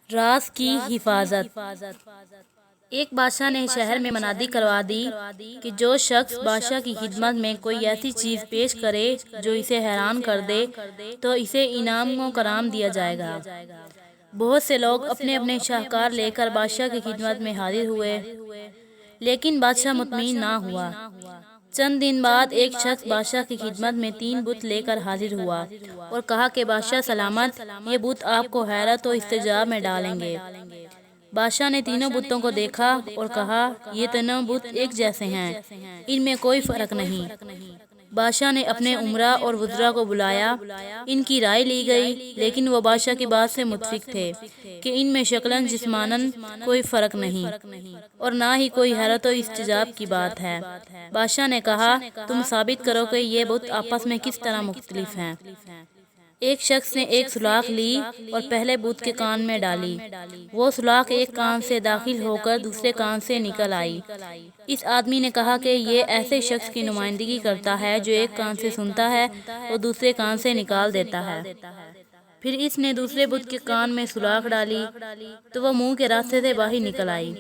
راز کی حفاظت۔ ایک بادشاہ نے شہر میں منادی کروا دی کہ جو شخص بادشاہ کی خدمت میں کوئی ایسی چیز پیش کرے جو اسے حیران کر دے تو اسے انعام و کرام دیا جائے گا۔ بہت سے لوگ اپنے اپنے شاہکار لے کر بادشاہ کی خدمت میں حاضر ہوئے، لیکن بادشاہ مطمئن نہ ہوا۔ چند دن بعد ایک شخص بادشاہ کی خدمت میں 3 بت لے کر حاضر ہوا اور کہا کہ بادشاہ سلامت، یہ بت آپ کو حیرت و استعجاب میں ڈالیں گے۔ بادشاہ نے تینوں بتوں کو دیکھا اور کہا، یہ تینوں بت ایک جیسے ہیں، ان میں کوئی فرق نہیں۔ بادشاہ نے اپنے امراء اور وزراء کو بلایا، ان کی رائے لی گئی، لیکن وہ بادشاہ کی بات سے متفق تھے کہ ان میں شکلاً جسماناً کوئی فرق نہیں اور نہ ہی کوئی حیرت و استعجاب کی بات ہے۔ بادشاہ نے کہا، تم ثابت کرو کہ یہ بت آپس میں کس طرح مختلف ہیں۔ ایک شخص نے ایک سلاخ لی اور پہلے بت کے کان میں ڈالی۔ وہ سلاخ ایک کان سے داخل ہو کر دوسرے کان سے نکل آئی۔ اس آدمی نے کہا کہ یہ ایسے شخص کی نمائندگی کرتا ہے جو ایک کان سے سنتا ہے اور دوسرے کان سے نکال دیتا ہے۔ پھر اس نے دوسرے بت کے کان میں سلاخ ڈالی تو وہ منہ کے راستے سے باہر نکل آئی۔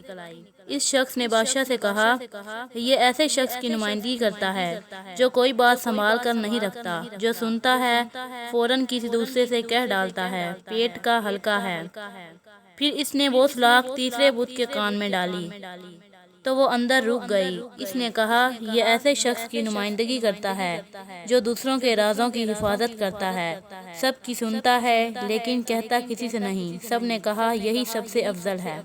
اس شخص نے بادشاہ سے کہا، یہ ایسے شخص کی نمائندگی کرتا ہے جو کوئی بات سنبھال کر نہیں رکھتا، جو سنتا ہے فوراً کسی دوسرے سے کہہ ڈالتا ہے، پیٹ کا ہلکا ہے۔ پھر اس نے وہ سلاخ تیسرے بت کے کان میں ڈالی تو وہ اندر رک گئی۔ اس نے کہا، یہ ایسے شخص کی نمائندگی کرتا ہے جو دوسروں کے رازوں کی حفاظت کرتا ہے، سب کی سنتا ہے لیکن کہتا کسی سے نہیں۔ سب نے کہا، یہی سب سے افضل ہے۔